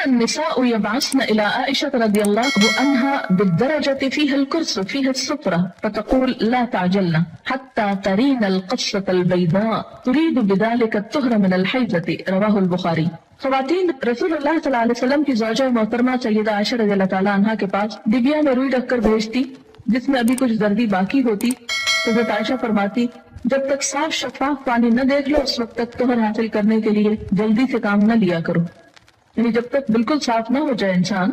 النساء يبعثن إلى عائشة رضي الله عنها بالدرجة فيها الكرس فيها السفرة فتقول لا تعجلن حتى ترين القصة البيضاء تريد بذلك الطهر من الحيضة، رواه البخاري۔ خواتین رسول اللہ صلی اللہ علیہ وسلم کی زوجہ محترمہ سیدہ عائشہ رضی اللہ تعالیٰ عنہا کے پاس ڈبیا میں روئی رکھ کر بھیجتی جس میں ابھی کچھ زردی باقی ہوتی، تو حضرت عائشہ فرماتی جب تک صاف شفاف پانی نہ دیکھ لو اس وقت تک طہر حاصل کرنے کے لیے جلدی سے کام نہ لیا کرو۔ یعنی جب تک بالکل صاف نہ ہو جائے انسان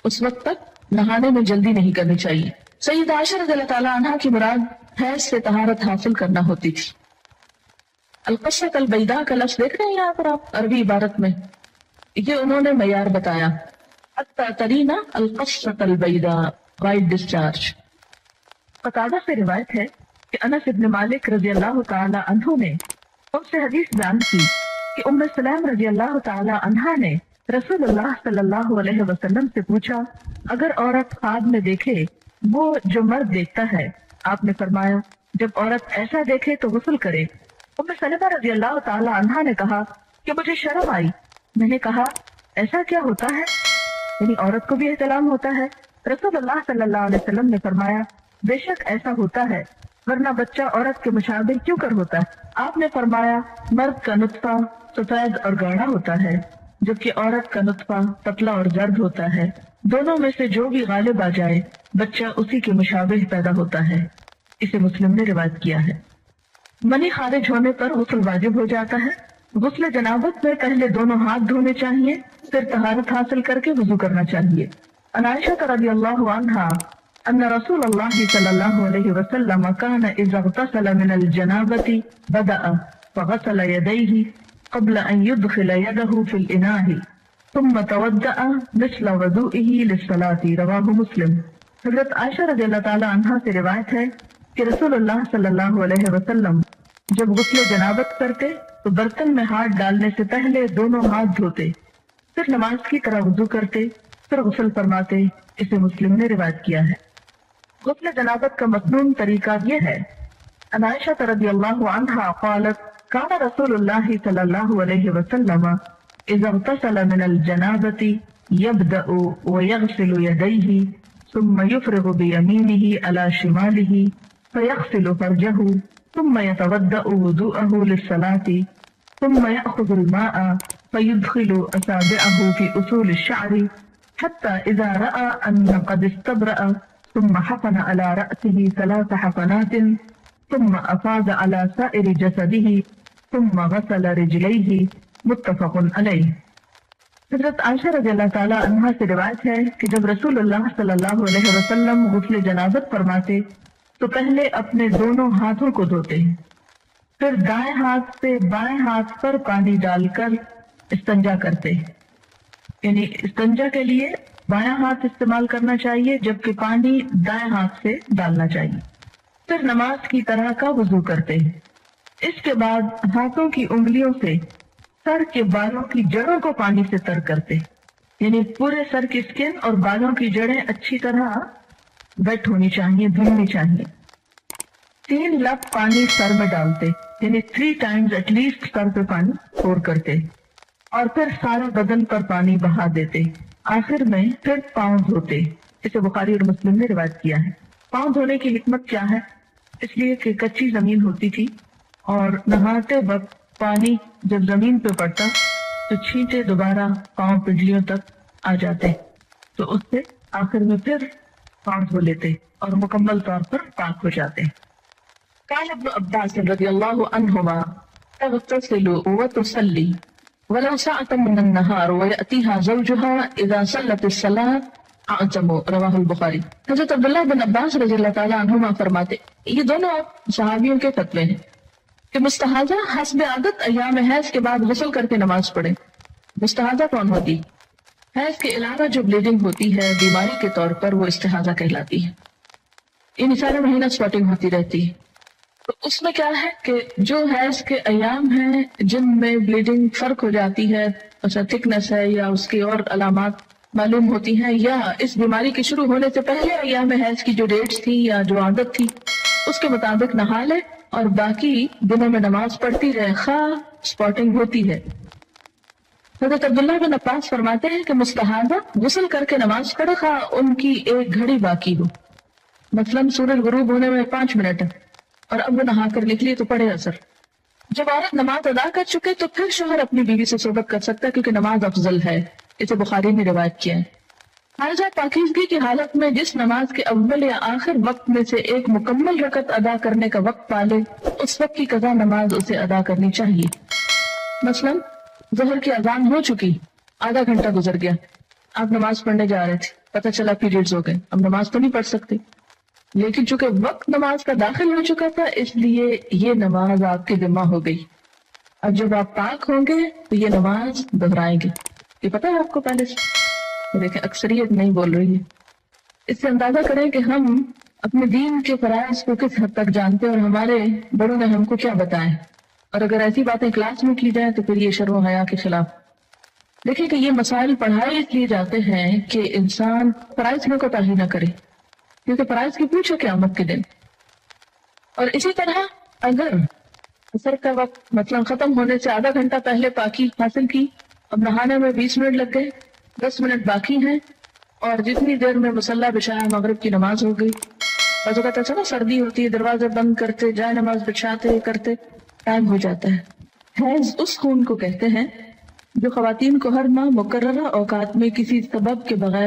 اس وقت تک نہانے میں جلدی نہیں کرنی چاہیے۔ سیدہ عائشہ رضی اللہ تعالیٰ عنہا کی مراد حیض سے طہارت حاصل کرنا ہوتی تھی۔ القصۃ البیضاء کا لفظ دیکھ رہے ہیں یہاں پر آپ عربی عبارت میں، یہ انہوں نے معیار بتایا، حتی ترین القصۃ البیضاء، وائٹ ڈسچارج۔ قتادہ سے روایت ہے کہ انس ابن مالک رضی اللہ تعالی عنہ نے ان سے حدیث بیان کی کہ ام سلیم رضی اللہ تعالی عنہا نے رسول اللہ صلی اللہ علیہ وسلم سے پوچھا اگر عورت خواب میں دیکھے وہ جو مرد دیکھتا ہے، آپ نے فرمایا جب عورت ایسا دیکھے تو غسل کرے۔ ام سلمہ رضی اللہ تعالی عنہا نے کہا کہ مجھے شرم آئی، میں نے کہا ایسا کیا ہوتا ہے، یعنی عورت کو بھی احتلام ہوتا ہے؟ رسول اللہ صلی اللہ علیہ وسلم نے فرمایا بے شک ایسا ہوتا ہے، ورنہ بچہ عورت کے مشابہ کیوں کر ہوتا ہے؟ آپ نے فرمایا مرد کا نطفہ سفید اور گاڑھا ہوتا ہے جبکہ عورت کا نطفہ پتلا اور زرد ہوتا ہے، دونوں میں سے جو بھی غالب آ جائے بچہ اسی کے مشابہ پیدا ہوتا ہے۔ اسے مسلم نے روایت کیا ہے۔ منی خارج ہونے پر غسل واجب ہو جاتا ہے۔ غسل جنابت میں پہلے دونوں ہاتھ دھونے چاہیے، پھر طہارت حاصل کر کے وضو کرنا چاہیے۔ عن عائشہ رضی اللہ عنہا ان رسول اللہ صلی اللہ علیہ وسلم كان اذا اغتسل من الجنابة بدأ فغسل يديه قبل ان يدخل يده في الاناء ثم توضأ مثل وضوئه للصلاة، رواه مسلم۔ حضرت عائشہ رضی اللہ تعالی عنہا سے روایت ہے کہ رسول اللہ صلی اللہ علیہ وسلم جب غسل جنابت کرتے تو برتن میں ہاتھ ڈالنے سے پہلے دونوں ہاتھ دھوتے، پھر نماز کی طرح وضو کرتے، پھر غسل فرماتے۔ اسے مسلم نے روایت کیا ہے۔ غسل جنابت کا مصنون طریقہ یہ ہے، عن عائشہ رضی اللہ عنہا قالت كان رسول الله صلى الله عليه وسلم إذا اغتسل من الجنابة يبدأ ويغسل يديه ثم يفرغ بيمينه على شماله فيغسل فرجه ثم يتوضأ وضوءه للصلاة ثم يأخذ الماء فيدخل أصابعه في أصول الشعر حتى إذا رأى أن قد استبرأ ثم حفن على رأسه 3 حفنات ثم أفاض على سائر جسده ثم غسل رجليه، متفق علیہ۔ حضرت عائشہ رضی اللہ تعالی عنہا سے روایت ہے کہ جب رسول اللہ صلی اللہ علیہ وسلم غسل جنابت فرماتے تو پہلے اپنے دونوں ہاتھوں کو دھوتے، پھر دائیں ہاتھ سے بائیں ہاتھ پر پانی ڈال کر استنجا کرتے، یعنی استنجا کے لیے بایاں ہاتھ استعمال کرنا چاہیے جبکہ پانی دائیں ہاتھ سے ڈالنا چاہیے، پھر نماز کی طرح کا وضو کرتے، اس کے بعد ہاتھوں کی انگلیوں سے سر کے بالوں کی جڑوں کو پانی سے تر کرتے، یعنی پورے سر کی سکن اور بالوں کی جڑیں اچھی طرح ویٹ ہونی چاہیے، دھلنی چاہیے۔ 3 لپ پانی سر میں ڈالتے، یعنی 3 times ایٹ لیسٹ سر پہ پانی پور کرتے، اور پھر سارے بدن پر پانی بہا دیتے۔ آخر میں پھر پاؤں دھوتے۔ اسے بخاری اور مسلم نے روایت کیا ہے۔ پاؤں دھونے کی حکمت کیا ہے؟ اس لیے کہ کچی زمین ہوتی تھی اور نہاتے وقت پانی جب زمین پہ پڑتا تو چھینٹے دوبارہ پاؤں پنڈلیوں تک آ جاتے، تو اس سے آخر میں پھر پاؤں دھو لیتے اور مکمل طور پر پاک ہو جاتے۔ قال ابن عباس رضی اللہ عنہما تغتسل وتصلی ولو ساعة من النهار ويأتيها زوجها اذا صلت الصلاة اعظم، رواہ البخاری۔ حضرت عبداللہ بن عباس رضی اللہ تعالیٰ عنہما فرماتے، یہ دونوں صحابیوں کے فتوے ہیں کہ مستحاضہ حسب عادت ایام حیض کے بعد غسل کر کے نماز پڑھے۔ مستحاضہ کون ہوتی؟ حیض کے علاوہ جو بلیڈنگ ہوتی ہے بیماری کے طور پر، وہ استحاضہ کہلاتی ہے۔ یعنی سارے مہینہ سپاٹنگ ہوتی رہتی ہے۔ تو اس میں کیا ہے کہ جو حیض کے ایام ہیں جن میں بلیڈنگ فرق ہو جاتی ہے، اچھا تھکنس ہے یا اس کی اور علامات معلوم ہوتی ہیں، یا اس بیماری کے شروع ہونے سے پہلے ایام حیض کی جو ڈیٹس تھی یا جو عادت تھی اس کے مطابق نہا لے اور باقی دنوں میں نماز پڑھتی رہے، خواہ سپاٹنگ ہوتی ہے۔ حضرت عبداللہ بن عباس فرماتے ہیں کہ مستحاضہ غسل کر کے نماز پڑھے خواہ ان کی 1 گھڑی باقی ہو، مثلاً سورج غروب ہونے میں 5 منٹ ہے اور اب وہ نہا کر نکلی تو پڑھے اثر۔ جب عورت نماز ادا کر چکے تو پھر شوہر اپنی بیوی سے صحبت کر سکتا ہے، کیونکہ نماز افضل ہے۔ اسے بخاری نے روایت کیا ہے۔ حاضہ پاکیزگی کی حالت میں جس نماز کے اول یا آخر وقت میں سے ایک مکمل رکعت ادا کرنے کا وقت پالے، اس وقت کی قضا نماز اسے ادا کرنی چاہیے۔ مثلاً ظہر کی اذان ہو چکی، آدھا گھنٹہ گزر گیا، آپ نماز پڑھنے جا رہے تھے، پتہ چلا پیریڈز ہو گئے، اب نماز تو نہیں پڑھ سکتے، لیکن چونکہ وقت نماز کا داخل ہو چکا تھا اس لیے یہ نماز آپ کے ذمہ ہو گئی۔ اب جب آپ پاک ہوں گے تو یہ نماز دہرائیں گے۔ یہ پتہ ہے آپ کو پہلے سے؟ دیکھیں اکثریت نہیں بول رہی ہے۔ اس سے اندازہ کریں کہ ہم اپنے دین کے فرائض کو کس حد تک جانتے ہیں اور ہمارے بڑوں نے ہم کو کیا بتائیں، اور اگر ایسی باتیں کلاس میں کی جائیں تو پھر یہ شرم و حیا کے خلاف۔ دیکھیں کہ یہ مسائل پڑھائے اس لیے جاتے ہیں کہ انسان فرائض میں کوتاہی نہ کرے، کیونکہ فرائض کی پوچھو قیامت کے دن۔ اور اسی طرح اگر عصر کا وقت مثلا ختم ہونے سے آدھا گھنٹہ پہلے پاکی حاصل کی، اب نہانے میں 20 منٹ لگ گئے، 10 منٹ باقی ہیں، اور جتنی دیر میں مصلی بچھایا مغرب کی نماز ہو گئی۔ بعض اوقات ایسا نا سردی ہوتی ہے، دروازے بند کرتے جائے نماز بچھاتے کرتے ٹائم ہو جاتا ہے۔ حیض اس خون کو کہتے ہیں جو خواتین کو ہر ماہ مقررہ اوقات میں کسی سبب کے بغیر